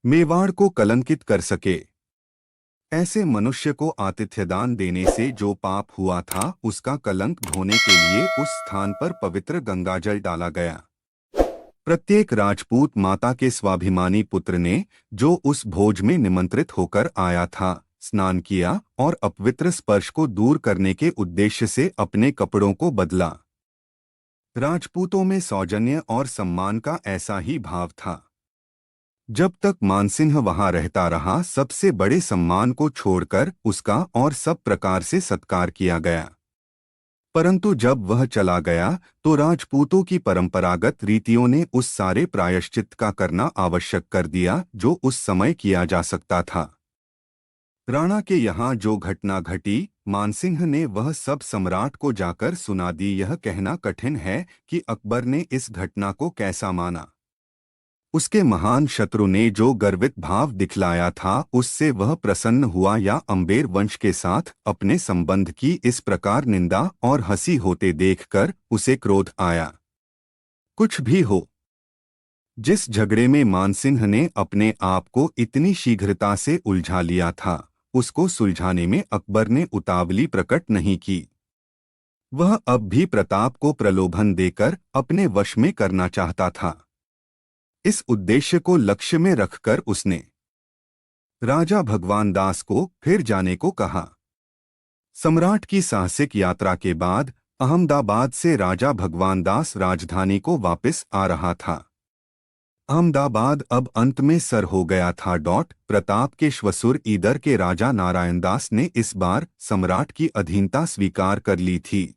मेवाड़ को कलंकित कर सके। ऐसे मनुष्य को आतिथ्यदान देने से जो पाप हुआ था उसका कलंक धोने के लिए उस स्थान पर पवित्र गंगाजल डाला गया। प्रत्येक राजपूत माता के स्वाभिमानी पुत्र ने, जो उस भोज में निमंत्रित होकर आया था, स्नान किया और अपवित्र स्पर्श को दूर करने के उद्देश्य से अपने कपड़ों को बदला। राजपूतों में सौजन्य और सम्मान का ऐसा ही भाव था। जब तक मानसिंह वहां रहता रहा, सबसे बड़े सम्मान को छोड़कर उसका और सब प्रकार से सत्कार किया गया। परंतु जब वह चला गया तो राजपूतों की परंपरागत रीतियों ने उस सारे प्रायश्चित का करना आवश्यक कर दिया जो उस समय किया जा सकता था। राणा के यहाँ जो घटना घटी, मानसिंह ने वह सब सम्राट को जाकर सुना दी। यह कहना कठिन है कि अकबर ने इस घटना को कैसा माना। उसके महान शत्रु ने जो गर्वित भाव दिखलाया था उससे वह प्रसन्न हुआ, या अंबेर वंश के साथ अपने संबंध की इस प्रकार निंदा और हंसी होते देखकर उसे क्रोध आया। कुछ भी हो, जिस झगड़े में मानसिंह ने अपने आप को इतनी शीघ्रता से उलझा लिया था, उसको सुलझाने में अकबर ने उतावली प्रकट नहीं की। वह अब भी प्रताप को प्रलोभन देकर अपने वश में करना चाहता था। इस उद्देश्य को लक्ष्य में रखकर उसने राजा भगवान दास को फिर जाने को कहा। सम्राट की साहसिक यात्रा के बाद अहमदाबाद से राजा भगवान दास राजधानी को वापस आ रहा था। अहमदाबाद अब अंत में सर हो गया था। प्रताप के श्वसुर ईदर के राजा नारायण दास ने इस बार सम्राट की अधीनता स्वीकार कर ली थी।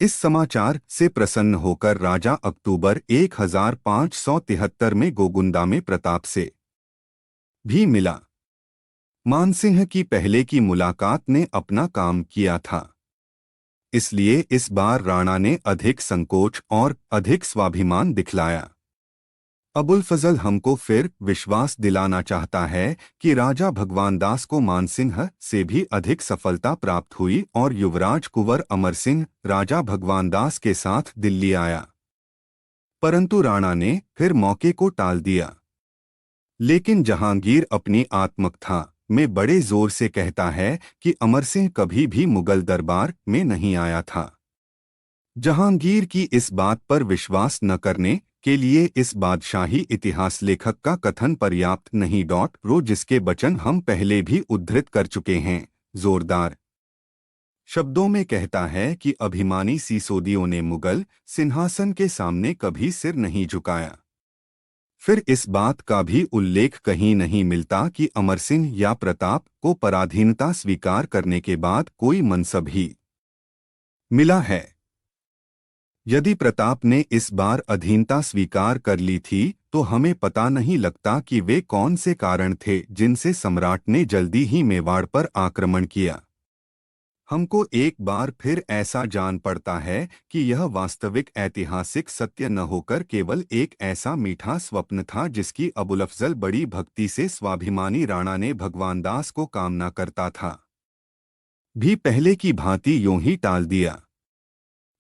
इस समाचार से प्रसन्न होकर राजा अक्टूबर 1573 में गोगुंदा में प्रताप से भी मिला। मानसिंह की पहले की मुलाकात ने अपना काम किया था, इसलिए इस बार राणा ने अधिक संकोच और अधिक स्वाभिमान दिखलाया। अबुल फजल हमको फिर विश्वास दिलाना चाहता है कि राजा भगवान दास को मानसिंह से भी अधिक सफलता प्राप्त हुई और युवराज कुंवर अमर सिंह राजा भगवान दास के साथ दिल्ली आया। परंतु राणा ने फिर मौके को टाल दिया। लेकिन जहांगीर अपनी आत्मकथा में बड़े जोर से कहता है कि अमर सिंह कभी भी मुगल दरबार में नहीं आया था। जहांगीर की इस बात पर विश्वास न करने के लिए इस बादशाही इतिहास लेखक का कथन पर्याप्त नहीं। जिसके वचन हम पहले भी उद्धृत कर चुके हैं, जोरदार शब्दों में कहता है कि अभिमानी सिसोदियों ने मुगल सिंहासन के सामने कभी सिर नहीं झुकाया। फिर इस बात का भी उल्लेख कहीं नहीं मिलता कि अमर सिंह या प्रताप को पराधीनता स्वीकार करने के बाद कोई मनसब ही मिला है। यदि प्रताप ने इस बार अधीनता स्वीकार कर ली थी तो हमें पता नहीं लगता कि वे कौन से कारण थे जिनसे सम्राट ने जल्दी ही मेवाड़ पर आक्रमण किया। हमको एक बार फिर ऐसा जान पड़ता है कि यह वास्तविक ऐतिहासिक सत्य न होकर केवल एक ऐसा मीठा स्वप्न था जिसकी अबुल अफजल बड़ी भक्ति से स्वाभिमानी राणा ने भगवान दास को कामना करता था भी पहले की भांति यूं ही टाल दिया।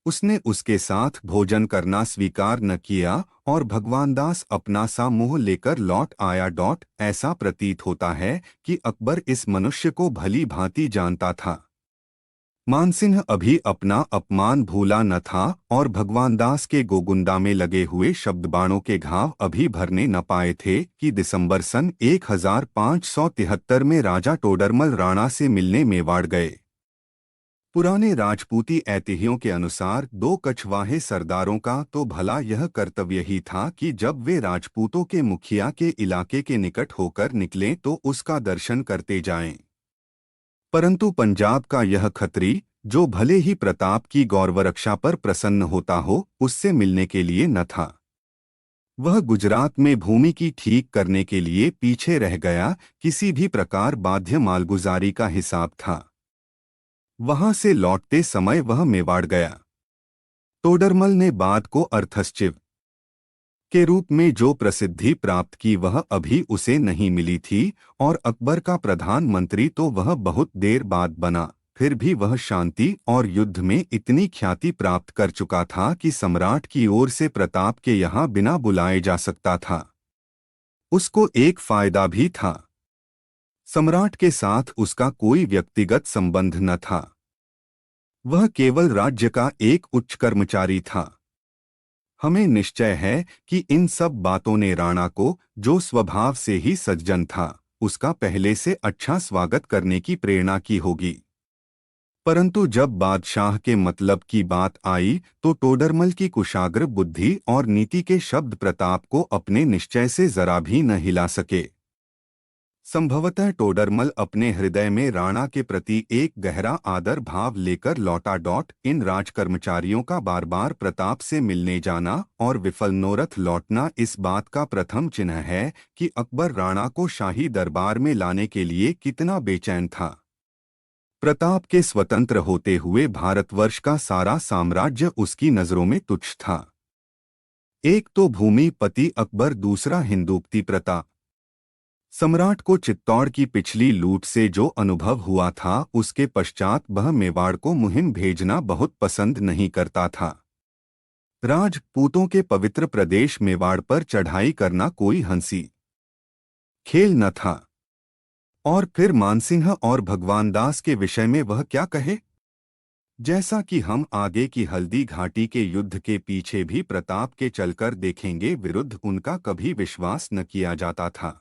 उसने उसके साथ भोजन करना स्वीकार न किया और भगवान दास अपना सा मुंह लेकर लौट आया। ऐसा प्रतीत होता है कि अकबर इस मनुष्य को भली भांति जानता था। मानसिंह अभी अपना अपमान भूला न था और भगवान दास के गोगुंदा में लगे हुए शब्दबाणों के घाव अभी भरने न पाए थे कि दिसंबर सन 1573 में राजा टोडरमल राणा से मिलने मेवाड़ गए। पुराने राजपूती ऐतिह्यों के अनुसार दो कछवाहे सरदारों का तो भला यह कर्तव्य ही था कि जब वे राजपूतों के मुखिया के इलाके के निकट होकर निकलें तो उसका दर्शन करते जाएं। परंतु पंजाब का यह खत्री, जो भले ही प्रताप की गौरवरक्षा पर प्रसन्न होता हो, उससे मिलने के लिए न था। वह गुजरात में भूमि की ठीक करने के लिए पीछे रह गया। किसी भी प्रकार बाध्य मालगुजारी का हिसाब था। वहां से लौटते समय वह मेवाड़ गया। टोडरमल ने बाद को अर्थसचिव के रूप में जो प्रसिद्धि प्राप्त की वह अभी उसे नहीं मिली थी और अकबर का प्रधानमंत्री तो वह बहुत देर बाद बना। फिर भी वह शांति और युद्ध में इतनी ख्याति प्राप्त कर चुका था कि सम्राट की ओर से प्रताप के यहाँ बिना बुलाए जा सकता था। उसको एक फायदा भी था। सम्राट के साथ उसका कोई व्यक्तिगत संबंध न था। वह केवल राज्य का एक उच्च कर्मचारी था। हमें निश्चय है कि इन सब बातों ने राणा को, जो स्वभाव से ही सज्जन था, उसका पहले से अच्छा स्वागत करने की प्रेरणा की होगी। परंतु जब बादशाह के मतलब की बात आई तो टोडरमल की कुशाग्र बुद्धि और नीति के शब्द प्रताप को अपने निश्चय से जरा भी न हिला सके। संभवतः टोडरमल अपने हृदय में राणा के प्रति एक गहरा आदर भाव लेकर लौटा। इन राजकर्मचारियों का बार बार प्रताप से मिलने जाना और विफलनोरथ लौटना इस बात का प्रथम चिन्ह है कि अकबर राणा को शाही दरबार में लाने के लिए कितना बेचैन था। प्रताप के स्वतंत्र होते हुए भारतवर्ष का सारा साम्राज्य उसकी नजरों में तुच्छ था। एक तो भूमिपति अकबर, दूसरा हिंदूपति प्रताप। सम्राट को चित्तौड़ की पिछली लूट से जो अनुभव हुआ था, उसके पश्चात वह मेवाड़ को मुहिम भेजना बहुत पसंद नहीं करता था। राजपूतों के पवित्र प्रदेश मेवाड़ पर चढ़ाई करना कोई हंसी खेल न था। और फिर मानसिंह और भगवान दास के विषय में वह क्या कहे। जैसा कि हम आगे की हल्दी घाटी के युद्ध के पीछे भी प्रताप के चलकर देखेंगे, विरुद्ध उनका कभी विश्वास न किया जाता था।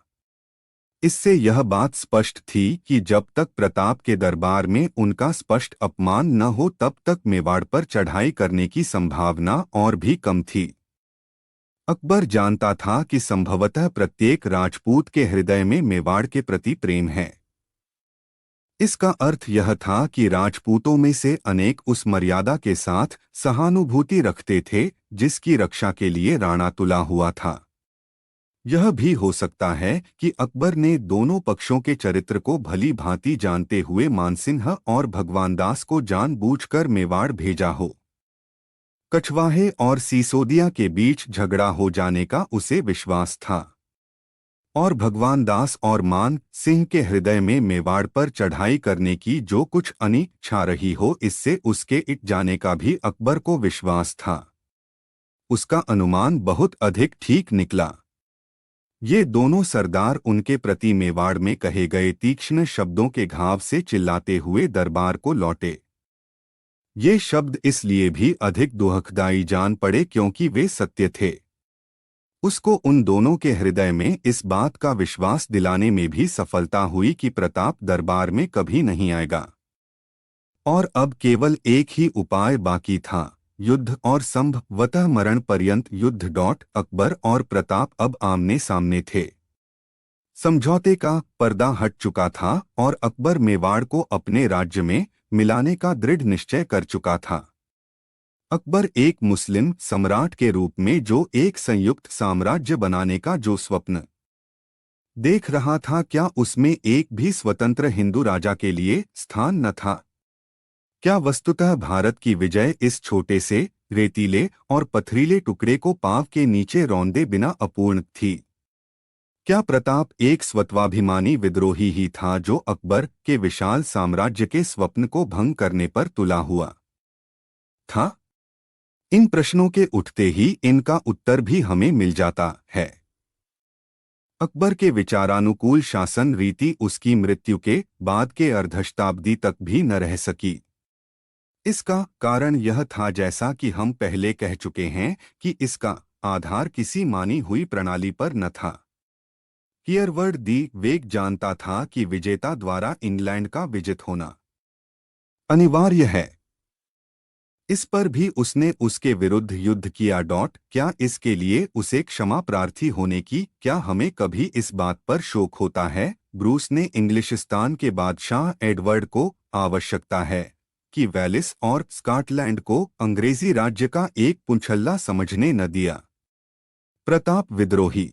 इससे यह बात स्पष्ट थी कि जब तक प्रताप के दरबार में उनका स्पष्ट अपमान न हो तब तक मेवाड़ पर चढ़ाई करने की संभावना और भी कम थी। अकबर जानता था कि संभवतः प्रत्येक राजपूत के हृदय में मेवाड़ के प्रति प्रेम है। इसका अर्थ यह था कि राजपूतों में से अनेक उस मर्यादा के साथ सहानुभूति रखते थे जिसकी रक्षा के लिए राणा तुला हुआ था। यह भी हो सकता है कि अकबर ने दोनों पक्षों के चरित्र को भली भांति जानते हुए मानसिंह और भगवानदास को जानबूझकर मेवाड़ भेजा हो। कछवाहे और सिसोदिया के बीच झगड़ा हो जाने का उसे विश्वास था और भगवानदास और मान सिंह के हृदय में मेवाड़ पर चढ़ाई करने की जो कुछ अनिच्छा रही हो, इससे उसके इट जाने का भी अकबर को विश्वास था। उसका अनुमान बहुत अधिक ठीक निकला। ये दोनों सरदार उनके प्रति मेवाड़ में कहे गए तीक्ष्ण शब्दों के घाव से चिल्लाते हुए दरबार को लौटे। ये शब्द इसलिए भी अधिक दुखदायी जान पड़े क्योंकि वे सत्य थे। उसको उन दोनों के हृदय में इस बात का विश्वास दिलाने में भी सफलता हुई कि प्रताप दरबार में कभी नहीं आएगा। और अब केवल एक ही उपाय बाकी था, युद्ध और संभवतः मरण पर्यंत युद्ध। अकबर और प्रताप अब आमने सामने थे। समझौते का पर्दा हट चुका था और अकबर मेवाड़ को अपने राज्य में मिलाने का दृढ़ निश्चय कर चुका था। अकबर एक मुस्लिम सम्राट के रूप में जो एक संयुक्त साम्राज्य बनाने का जो स्वप्न देख रहा था, क्या उसमें एक भी स्वतंत्र हिंदू राजा के लिए स्थान न था? क्या वस्तुतः भारत की विजय इस छोटे से रेतीले और पथरीले टुकड़े को पांव के नीचे रौंदे बिना अपूर्ण थी? क्या प्रताप एक स्वत्वाभिमानी विद्रोही ही था जो अकबर के विशाल साम्राज्य के स्वप्न को भंग करने पर तुला हुआ था? इन प्रश्नों के उठते ही इनका उत्तर भी हमें मिल जाता है। अकबर के विचारानुकूल शासन रीति उसकी मृत्यु के बाद के अर्धशताब्दी तक भी न रह सकी। इसका कारण यह था, जैसा कि हम पहले कह चुके हैं, कि इसका आधार किसी मानी हुई प्रणाली पर न था। हियरवर्ड दी वेग जानता था कि विजेता द्वारा इंग्लैंड का विजित होना अनिवार्य है। इस पर भी उसने उसके विरुद्ध युद्ध किया। क्या इसके लिए उसे क्षमा प्रार्थी होने की, क्या हमें कभी इस बात पर शोक होता है? ब्रूस ने इंग्लिशिस्तान के बादशाह एडवर्ड को आवश्यकता है कि वेलिस और स्कॉटलैंड को अंग्रेजी राज्य का एक पुंछल्ला समझने न दिया। प्रताप विद्रोही